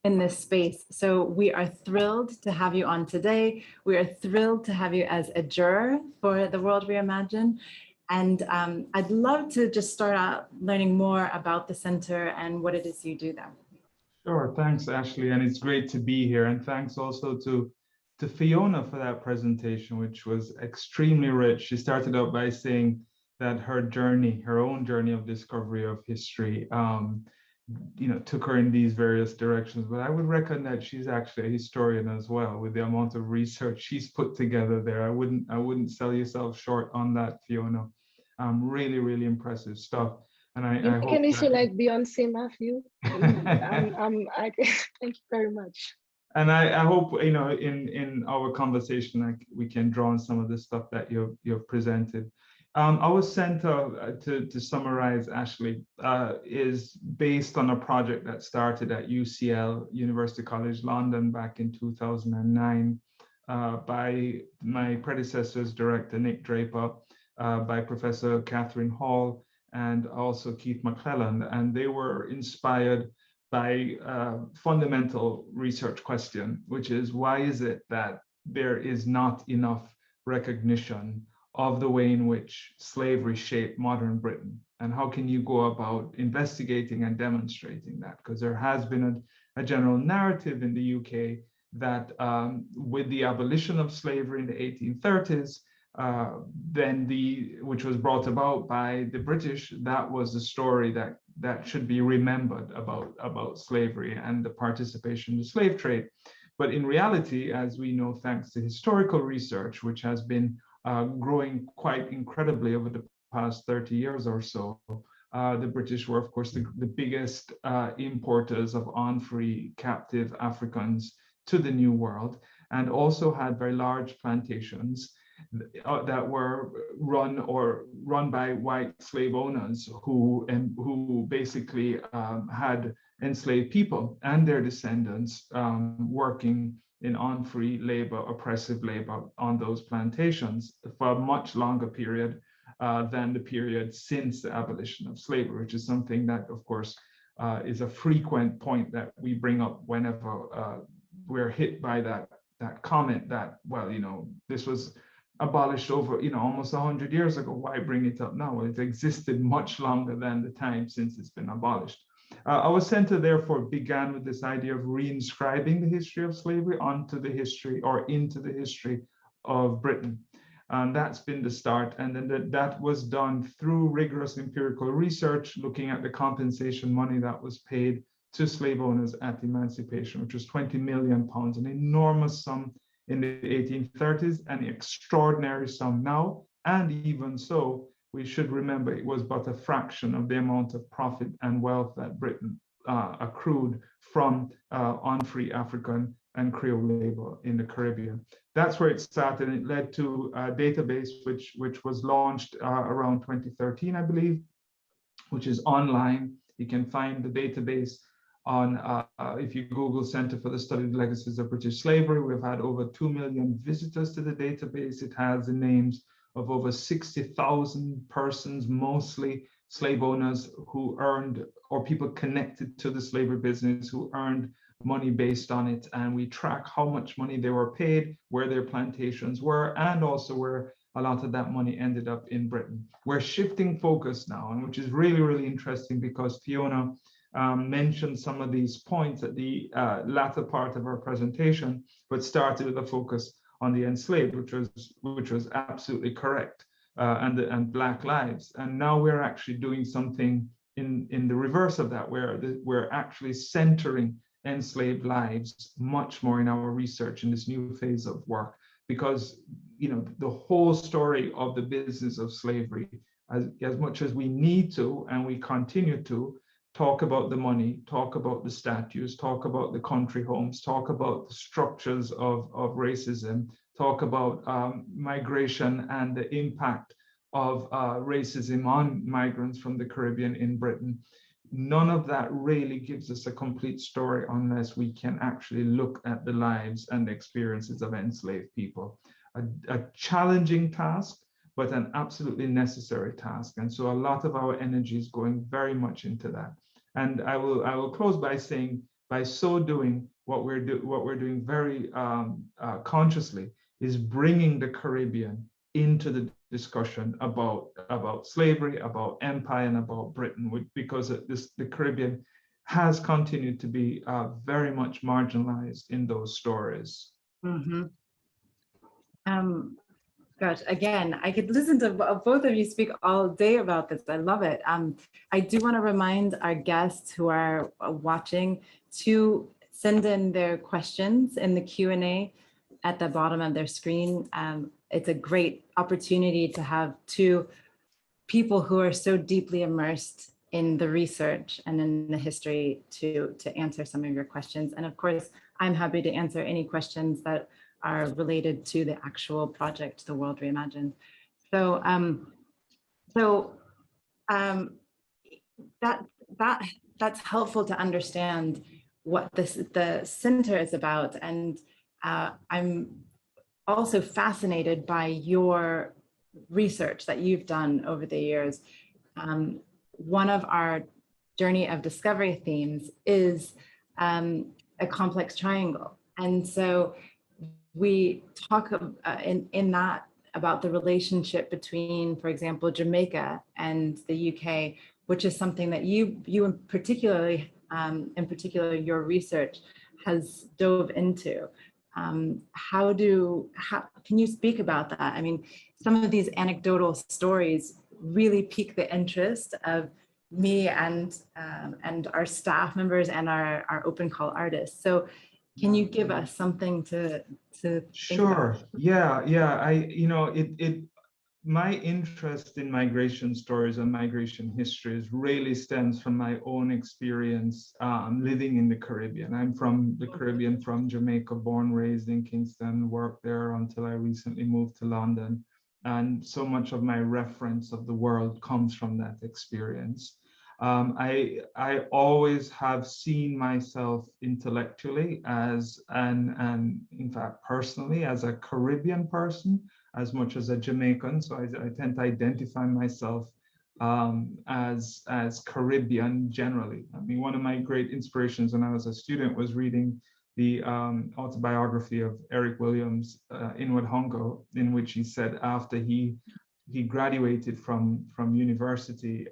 Speaker 1: in this space. So we are thrilled to have you on today. We are thrilled to have you as a juror for the World Reimagine. And I'd love to just start out learning more about the center and what it is you do there.
Speaker 3: Sure, thanks, Ashley. And it's great to be here. And thanks also to Fiona for that presentation, which was extremely rich. She started out by saying that her own journey of discovery of history, took her in these various directions. But I would reckon that she's actually a historian as well, with the amount of research she's put together there. I wouldn't sell yourself short on that, Fiona. Really, really impressive stuff. And I hope.
Speaker 2: Can you say like Beyonce, Matthew? Thank you very much.
Speaker 3: And I hope in our conversation we can draw on some of the stuff that you've presented. Our center, to summarize, Ashley, is based on a project that started at UCL, University College London, back in 2009, by my predecessors, Director Nick Draper, by Professor Catherine Hall, and also Keith McClelland. And they were inspired by a fundamental research question, which is, why is it that there is not enough recognition of the way in which slavery shaped modern Britain? And how can you go about investigating and demonstrating that? Because there has been a general narrative in the UK that with the abolition of slavery in the 1830s, which was brought about by the British, that was the story that should be remembered about slavery and the participation in the slave trade. But in reality, as we know, thanks to historical research, which has been growing quite incredibly over the past 30 years or so, the British were, of course, the biggest importers of on-free captive Africans to the New World, and also had very large plantations that were run by white slave owners who basically had enslaved people and their descendants working in on-free labor, oppressive labor on those plantations for a much longer period than the period since the abolition of slavery, which is something that, of course, is a frequent point that we bring up whenever we're hit by that comment that, well, this was abolished over, almost 100 years ago. Why bring it up now? Well, it existed much longer than the time since it's been abolished. Our center, therefore, began with this idea of reinscribing the history of slavery onto the history or into the history of Britain. And that's been the start. And then that was done through rigorous empirical research, looking at the compensation money that was paid to slave owners at emancipation, which was 20 million pounds, an enormous sum in the 1830s, an extraordinary sum now. And even so, we should remember it was but a fraction of the amount of profit and wealth that Britain accrued from on-free African and Creole labor in the Caribbean. That's where it started. It led to a database which was launched around 2013, I believe, which is online. You can find the database on, if you Google Center for the Study of the Legacies of British Slavery. We've had over 2 million visitors to the database. It has the names of over 60,000 persons, mostly slave owners who earned, or people connected to the slavery business who earned money based on it. And we track how much money they were paid, where their plantations were, and also where a lot of that money ended up in Britain. We're shifting focus now, and which is really, really interesting, because Fiona mentioned some of these points at the latter part of our presentation, but started with a focus on the enslaved, which was absolutely correct, and Black lives. And now we're actually doing something in the reverse of that, where we're actually centering enslaved lives much more in our research in this new phase of work, because the whole story of the business of slavery, as much as we need to and we continue to talk about the money, talk about the statues, talk about the country homes, talk about the structures of racism, talk about migration and the impact of racism on migrants from the Caribbean in Britain. None of that really gives us a complete story unless we can actually look at the lives and the experiences of enslaved people. A challenging task, but an absolutely necessary task. And so a lot of our energy is going very much into that. And I will close by saying, by so doing, what we're doing very consciously is bringing the Caribbean into the discussion about slavery, about empire, and about Britain, because the Caribbean has continued to be very much marginalized in those stories.
Speaker 1: Mm-hmm. Gosh, again, I could listen to both of you speak all day about this. I love it. I do want to remind our guests who are watching to send in their questions in the Q&A at the bottom of their screen. It's a great opportunity to have two people who are so deeply immersed in the research and in the history to answer some of your questions. And of course, I'm happy to answer any questions that are related to the actual project, The World Reimagined. So, that's helpful to understand what the center is about. And I'm also fascinated by your research that you've done over the years. One of our journey of discovery themes is a complex triangle. And so we talk in that about the relationship between, for example, Jamaica and the UK, which is something that you in particular, your research has dove into. Can you speak about that? I mean, some of these anecdotal stories really pique the interest of me and our staff members and our open call artists. So can you give us something to think about?
Speaker 3: Yeah. My interest in migration stories and migration histories really stems from my own experience living in the Caribbean. I'm from the Caribbean, from Jamaica, born, raised in Kingston, worked there until I recently moved to London. And so much of my reference of the world comes from that experience. I always have seen myself intellectually as and in fact personally as a Caribbean person as much as a Jamaican. So I tend to identify myself as Caribbean generally. I mean, one of my great inspirations when I was a student was reading the autobiography of Eric Williams, Inward Hunger, in which he said after he graduated from university,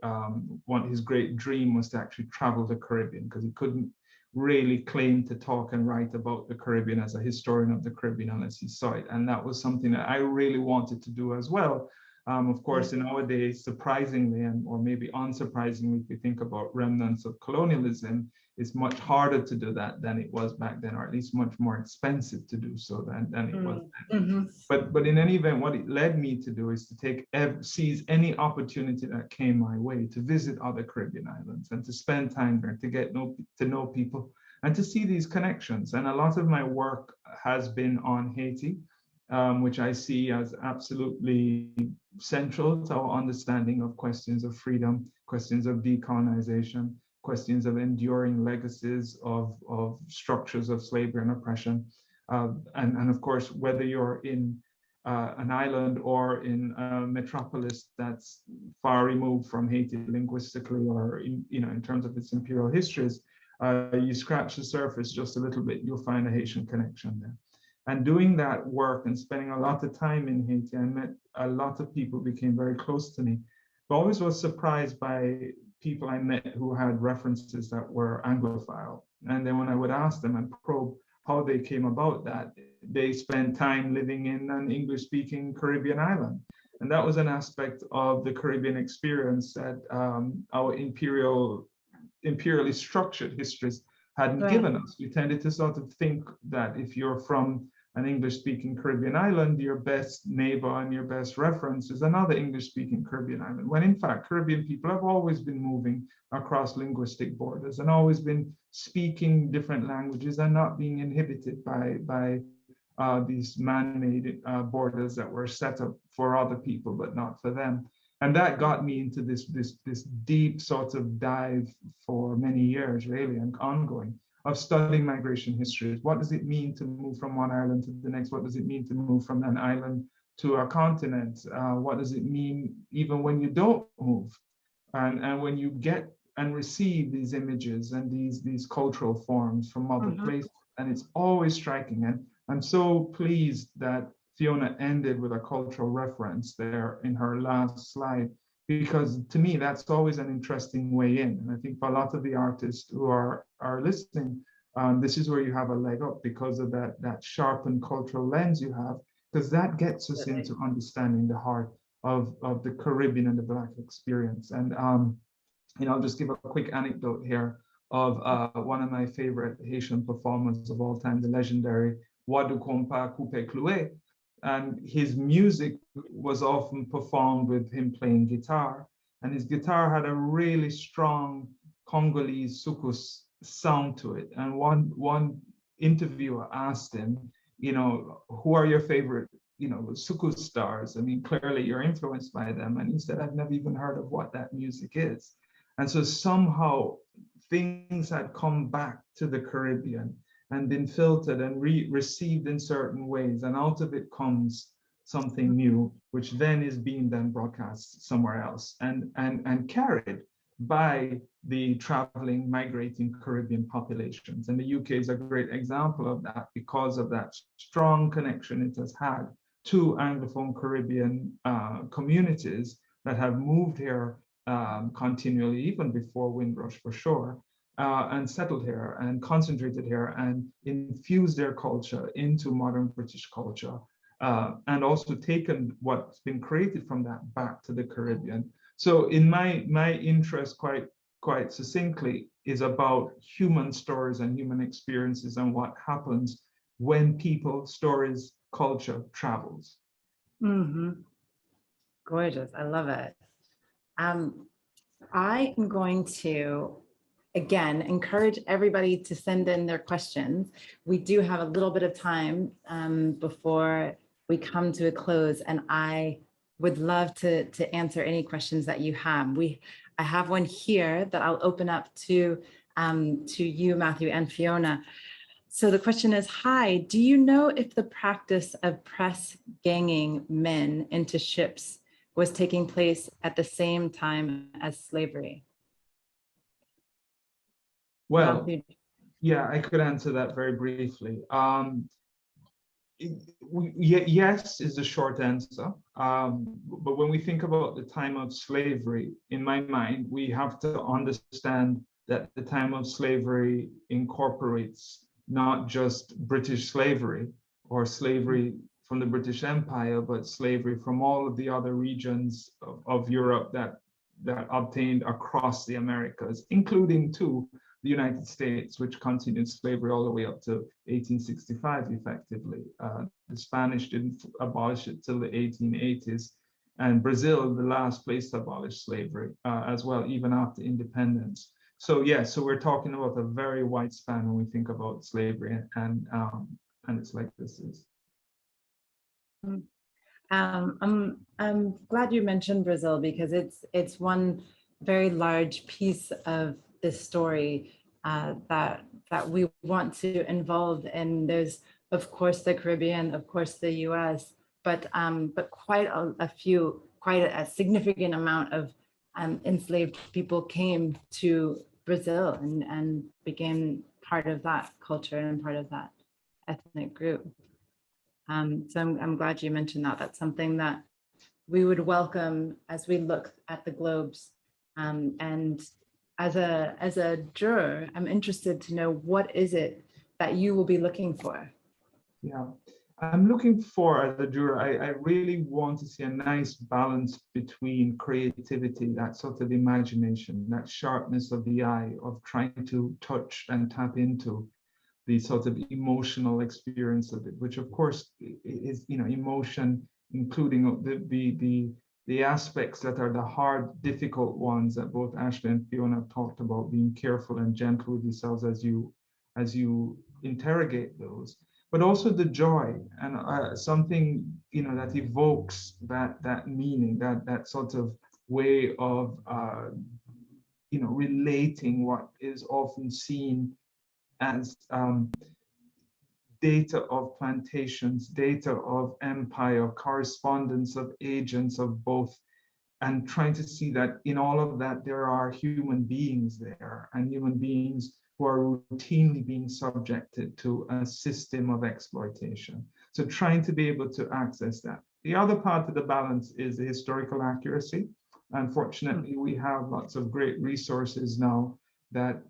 Speaker 3: his great dream was to actually travel the Caribbean, because he couldn't really claim to talk and write about the Caribbean as a historian of the Caribbean unless he saw it. And that was something that I really wanted to do as well. Of course, in our days, surprisingly, or maybe unsurprisingly, if you think about remnants of colonialism, it's much harder to do that than it was back then, or at least much more expensive to do so than it was then. But in any event, what it led me to do is to seize any opportunity that came my way to visit other Caribbean islands and to spend time there, to get to know people and to see these connections. And a lot of my work has been on Haiti, which I see as absolutely central to our understanding of questions of freedom, questions of decolonization, questions of enduring legacies of structures of slavery and oppression. And of course, whether you're in an island or in a metropolis that's far removed from Haiti linguistically, or in terms of its imperial histories, you scratch the surface just a little bit, you'll find a Haitian connection there. And doing that work and spending a lot of time in Haiti, I met a lot of people, became very close to me. But always was surprised by people I met who had references that were Anglophile. And then when I would ask them and probe how they came about that, they spent time living in an English-speaking Caribbean island. And that was an aspect of the Caribbean experience that our imperially structured histories hadn't given us. We tended to sort of think that if you're from an English-speaking Caribbean island, your best neighbor and your best reference is another English-speaking Caribbean island, when in fact, Caribbean people have always been moving across linguistic borders and always been speaking different languages and not being inhibited by these man-made borders that were set up for other people, but not for them. And that got me into this deep sort of dive for many years, really, and ongoing, of studying migration histories. What does it mean to move from one island to the next? What does it mean to move from an island to a continent? What does it mean even when you don't move? And when you get and receive these images and these cultural forms from other places, and it's always striking. And I'm so pleased that Fiona ended with a cultural reference there in her last slide, because to me, that's always an interesting way in. And I think for a lot of the artists who are listening, this is where you have a leg up, because of that sharpened cultural lens you have, because that gets us into understanding the heart of the Caribbean and the Black experience. And I'll just give a quick anecdote here of one of my favorite Haitian performers of all time, the legendary Wadou Kompa Coupe Cloué. And his music was often performed with him playing guitar. And his guitar had a really strong Congolese soukous sound to it. And one interviewer asked him, who are your favorite, soukous stars? I mean, clearly you're influenced by them. And he said, I've never even heard of what that music is. And so somehow things had come back to the Caribbean and been filtered and received in certain ways. And out of it comes something new, which then is being then broadcast somewhere else and carried by the traveling, migrating Caribbean populations. And the UK is a great example of that, because of that strong connection it has had to Anglophone Caribbean communities that have moved here continually, even before Windrush for sure, and settled here and concentrated here and infused their culture into modern British culture, and also taken what's been created from that back to the Caribbean. So in my interest, quite succinctly, is about human stories and human experiences and what happens when people, stories, culture travels.
Speaker 1: Mm-hmm. Gorgeous. I love it. I am going to, again, encourage everybody to send in their questions. We do have a little bit of time before we come to a close, and I would love to answer any questions that you have. I have one here that I'll open up to you, Matthew, and Fiona. So the question is, hi, do you know if the practice of press ganging men into ships was taking place at the same time as slavery?
Speaker 3: Well,
Speaker 1: Matthew.
Speaker 3: yeah, I could answer that very briefly. Yes is the short answer. But when we think about the time of slavery, in my mind, we have to understand that the time of slavery incorporates not just British slavery or slavery from the British Empire, but slavery from all of the other regions of Europe that obtained across the Americas, including too the United States, which continued slavery all the way up to 1865, effectively. The Spanish didn't abolish it till the 1880s, and Brazil, the last place to abolish slavery as well, even after independence. So yeah, so we're talking about a very wide span when we think about slavery, and it's like this is.
Speaker 1: I'm glad you mentioned Brazil, because it's one very large piece of this story that we want to involve. And there's, of course, the Caribbean, of course, the U.S., but quite a significant amount of enslaved people came to Brazil and became part of that culture and part of that ethnic group. So I'm glad you mentioned that. That's something that we would welcome as we look at the globes. And as a juror, I'm interested to know, what is it that you will be looking for?
Speaker 3: Yeah, I'm looking for, as a juror, I really want to see a nice balance between creativity, that sort of imagination, that sharpness of the eye, of trying to touch and tap into the sort of emotional experience of it, which of course is, emotion, including the aspects that are the hard, difficult ones that both Ashley and Fiona have talked about, being careful and gentle with yourselves as you interrogate those, but also the joy and something that evokes that meaning, that sort of way of relating what is often seen as data of plantations, data of empire, correspondence of agents of both, and trying to see that in all of that there are human beings there, and human beings who are routinely being subjected to a system of exploitation. So trying to be able to access that. The other part of the balance is the historical accuracy. Unfortunately, we have lots of great resources now that,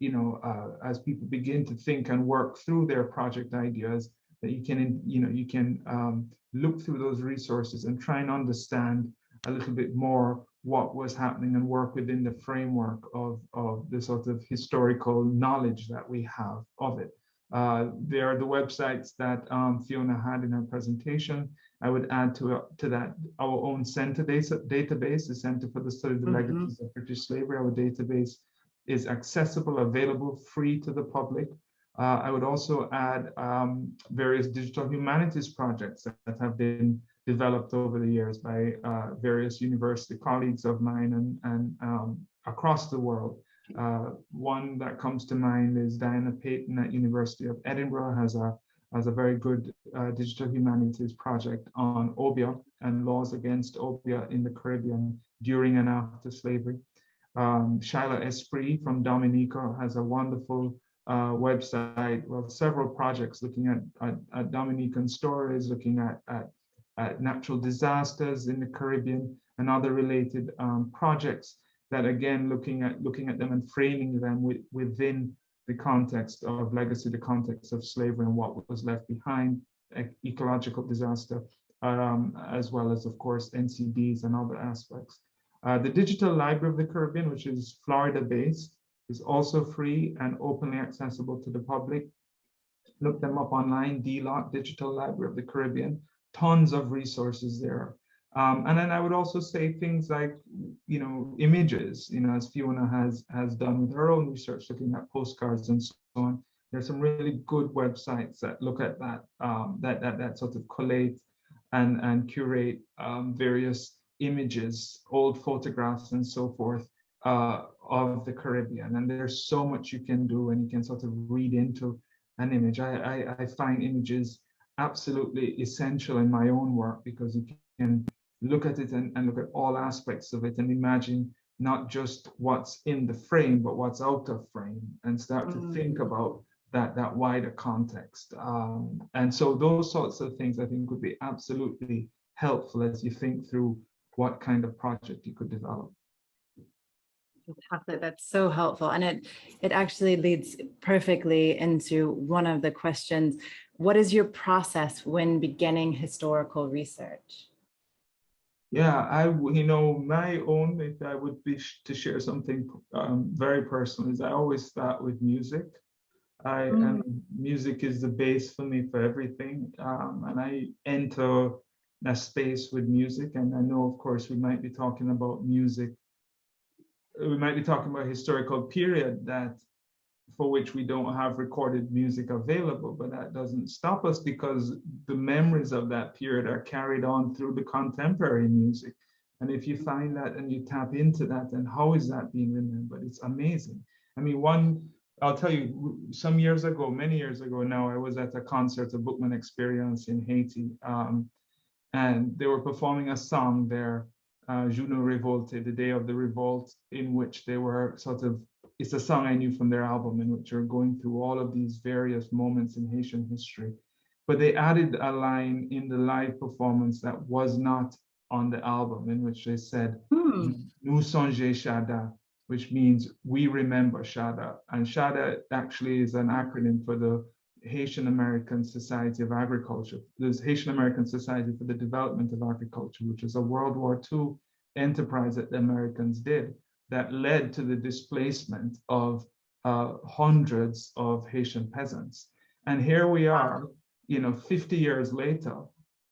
Speaker 3: as people begin to think and work through their project ideas, that you can look through those resources and try and understand a little bit more what was happening and work within the framework of the sort of historical knowledge that we have of it. There are the websites that Fiona had in her presentation. I would add to that our own center database, the Center for the Study of the Legacies of British Slavery. Our database is accessible, available, free to the public. I would also add various digital humanities projects that have been developed over the years by various university colleagues of mine and across the world. One that comes to mind is Diana Payton at University of Edinburgh has a very good digital humanities project on obeah and laws against obeah in the Caribbean during and after slavery. Shaila Esprit from Dominica has a wonderful website, well, several projects looking at Dominican stories, looking at natural disasters in the Caribbean, and other related projects that, again, looking at them and framing them within the context of legacy, the context of slavery and what was left behind, ecological disaster, as well as, of course, NCDs and other aspects. The Digital Library of the Caribbean, which is Florida-based, is also free and openly accessible to the public. Look them up online, DLOC, Digital Library of the Caribbean. Tons of resources there. And then I would also say things like, images, as Fiona has done with her own research, looking at postcards and so on. There's some really good websites that look at that, that sort of collate and curate various images, old photographs and so forth of the Caribbean. And there's so much you can do, and you can sort of read into an image. I find images absolutely essential in my own work, because you can look at it and look at all aspects of it and imagine not just what's in the frame, but what's out of frame, and start to think about that wider context. And so those sorts of things I think would be absolutely helpful as you think through what kind of project you could develop.
Speaker 1: Fantastic. That's so helpful. And it actually leads perfectly into one of the questions. What is your process when beginning historical research?
Speaker 3: Yeah, my own, if I would be to share something very personal, is I always start with music. And music is the base for me for everything. And I enter that space with music. And I know, of course, we might be talking about music. We might be talking about a historical period for which we don't have recorded music available, but that doesn't stop us, because the memories of that period are carried on through the contemporary music. And if you find that and you tap into that, then how is that being remembered? It's amazing. I mean, I'll tell you, some years ago, many years ago now, I was at a concert, a Bookman Experience in Haiti, and they were performing a song there, Juno Revolte, the Day of the Revolt, in which they were it's a song I knew from their album, in which they're going through all of these various moments in Haitian history. But they added a line in the live performance that was not on the album, in which they said, Nous songe Shada, which means we remember Shada. And Shada actually is an acronym for the Haitian American Society of Agriculture. There's Haitian American Society for the Development of Agriculture, which is a World War II enterprise that the Americans did that led to the displacement of hundreds of Haitian peasants. And here we are, 50 years later,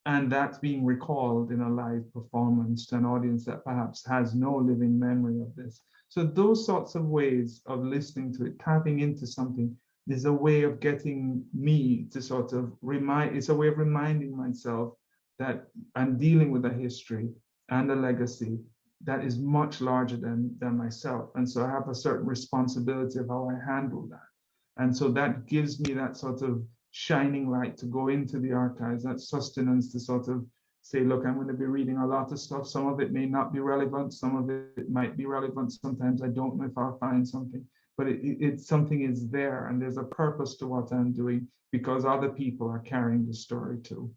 Speaker 3: and that's being recalled in a live performance to an audience that perhaps has no living memory of this. So those sorts of ways of listening to it, tapping into something, is a way of getting me to sort of it's a way of reminding myself that I'm dealing with a history and a legacy that is much larger than myself. And so I have a certain responsibility of how I handle that. And so that gives me that sort of shining light to go into the archives, that sustenance to sort of say, look, I'm going to be reading a lot of stuff. Some of it may not be relevant. Some of it might be relevant. Sometimes I don't know if I'll find something, but it's something is there, and there's a purpose to what I'm doing, because other people are carrying the story too.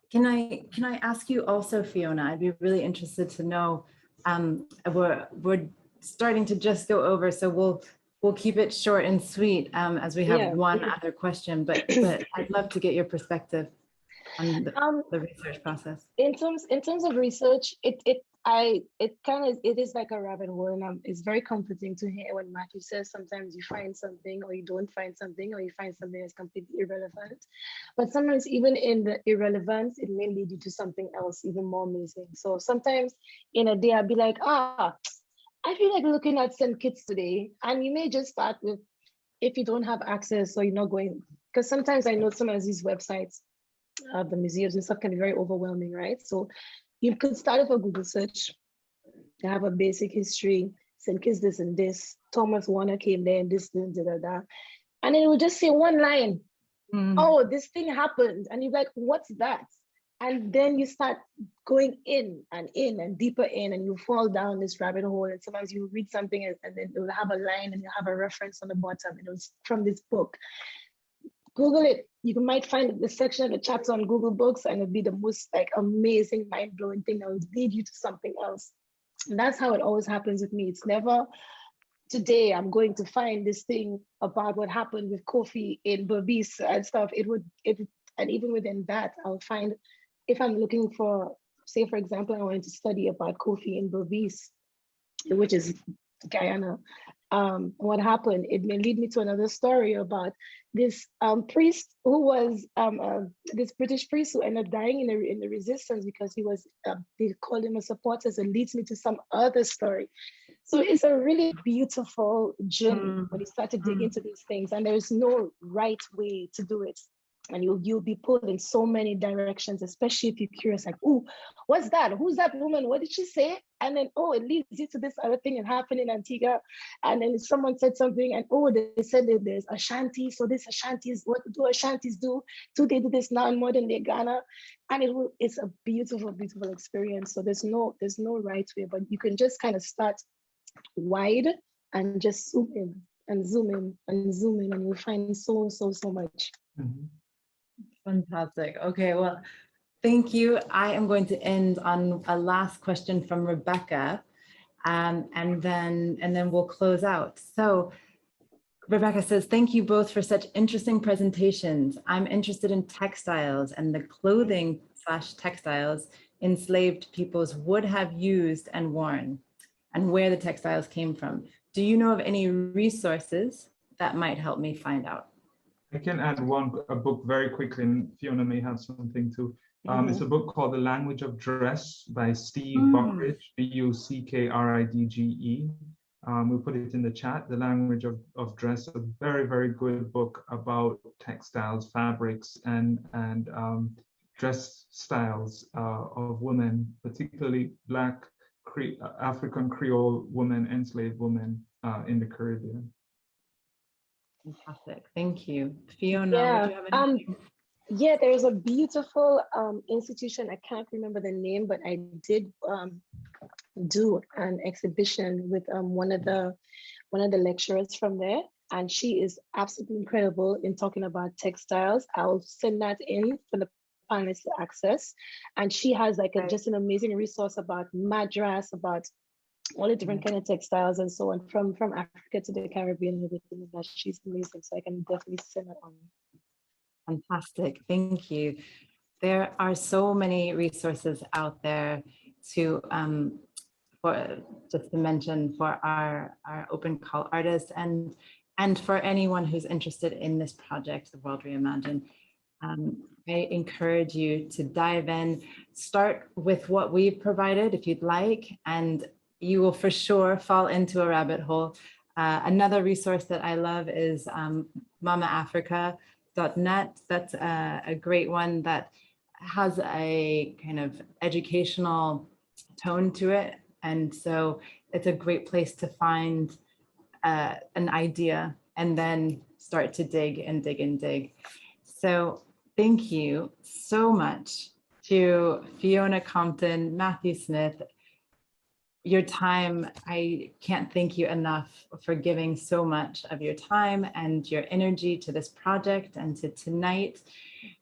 Speaker 1: Can I ask you also, Fiona? I'd be really interested to know. We're starting to just go over, so we'll keep it short and sweet, as we have one other question. But I'd love to get your perspective on the research process.
Speaker 2: In terms of research, it is like a rabbit hole, and it's very comforting to hear when Matthew says sometimes you find something, or you don't find something, or you find something that's completely irrelevant. But sometimes even in the irrelevance, it may lead you to something else even more amazing. So sometimes in a day, I'll be like, I feel like looking at St. Kitts today, and you may just start with, if you don't have access or you're not going, because sometimes I know some of these websites, the museums and stuff, can be very overwhelming, right? So you could start with a Google search, to have a basic history, St. Kitts this and this, Thomas Warner came there and this, and then it will just say one line, oh, this thing happened. And you're like, what's that? And then you start going in and deeper in, and you fall down this rabbit hole. And sometimes you read something and then it will have a line and you have a reference on the bottom, and it was from this book. Google it. You might find the section of the chapter on Google Books, and it'll be the most like amazing, mind-blowing thing that will lead you to something else. And that's how it always happens with me. It's never, today I'm going to find this thing about what happened with Kofi in Berbice and stuff. And even within that, I'll find, if I'm looking for, say for example, I wanted to study about Kofi in Berbice, which is Guyana. What happened, it may lead me to another story about this priest who was this British priest who ended up dying in the resistance because he was, they called him a supporter. So it leads me to some other story. So it's a really beautiful journey when you start to dig into these things, and there's no right way to do it. And you'll be pulled in so many directions, especially if you're curious, like, oh, what's that? Who's that woman? What did she say? And then, oh, it leads you to this other thing that happened in Antigua. And then someone said something, and oh, they said that there's Ashanti. So this Ashanti is, what do Ashantis do? Do they do this now in modern day Ghana? And it's a beautiful, beautiful experience. So there's no right way, but you can just kind of start wide and just zoom in and zoom in and zoom in, and you'll find so much.
Speaker 3: Mm-hmm.
Speaker 1: Fantastic. Okay, well, thank you. I am going to end on a last question from Rebecca, and then we'll close out. So Rebecca says, thank you both for such interesting presentations. I'm interested in textiles and the clothing / textiles enslaved peoples would have used and worn, and where the textiles came from. Do you know of any resources that might help me find out?
Speaker 3: I can add a book very quickly, and Fiona may have something too. It's a book called The Language of Dress by Steve Buckridge, Buckridge. We'll put it in the chat. The Language of Dress, a very, very good book about textiles, fabrics, and dress styles of women, particularly Black, African Creole women, enslaved women in the Caribbean.
Speaker 1: Fantastic, thank you. Fiona,
Speaker 2: Yeah.
Speaker 1: would you have anything?
Speaker 2: Yeah, there's a beautiful institution, I can't remember the name, but I did do an exhibition with one of the lecturers from there, and she is absolutely incredible in talking about textiles. I'll send that in for the panelists to access, and she has like just an amazing resource about madras, about all the different kind of textiles and so on from Africa to the Caribbean and everything like that. She's amazing, so I can definitely send that on.
Speaker 1: Fantastic, thank you. There are so many resources out there to for just to mention for our open call artists and for anyone who's interested in this project, the World Reimagine. I encourage you to dive in, start with what we've provided if you'd like, and you will for sure fall into a rabbit hole. Another resource that I love is mamaafrica.net. That's a great one that has a kind of educational tone to it. And so it's a great place to find an idea and then start to dig and dig and dig. So thank you so much to Fiona Compton, Matthew Smith. Your time, I can't thank you enough for giving so much of your time and your energy to this project and to tonight.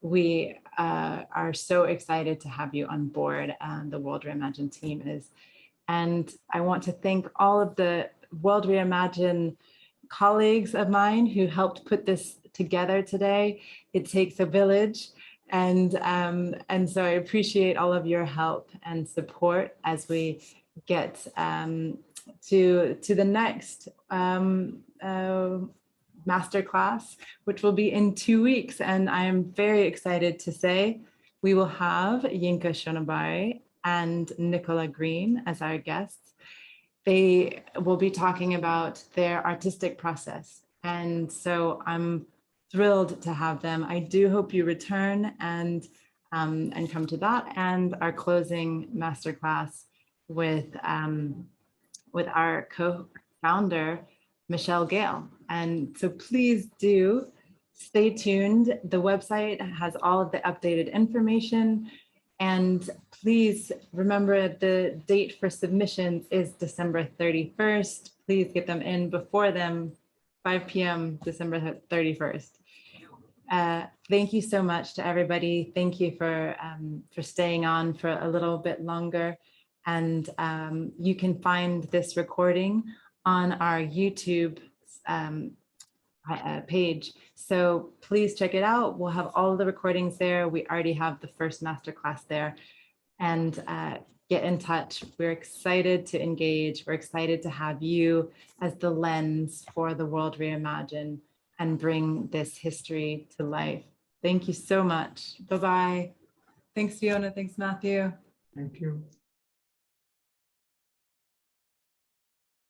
Speaker 1: We are so excited to have you on board. The World Reimagine team is. And I want to thank all of the World Reimagine colleagues of mine who helped put this together today. It takes a village. And so I appreciate all of your help and support as we get to the next masterclass, which will be in 2 weeks. And I am very excited to say we will have Yinka Shonabari and Nicola Green as our guests. They will be talking about their artistic process. And so I'm thrilled to have them. I do hope you return and come to that and our closing masterclass with our co-founder, Michelle Gale. And so please do stay tuned. The website has all of the updated information. And please remember the date for submissions is December 31st. Please get them in before them, 5 p.m. December 31st. Thank you so much to everybody. Thank you for staying on for a little bit longer. And you can find this recording on our YouTube page. So please check it out. We'll have all the recordings there. We already have the first masterclass there. And get in touch. We're excited to engage. We're excited to have you as the lens for the World Reimagine and bring this history to life. Thank you so much. Bye-bye. Thanks, Fiona. Thanks, Matthew.
Speaker 3: Thank you.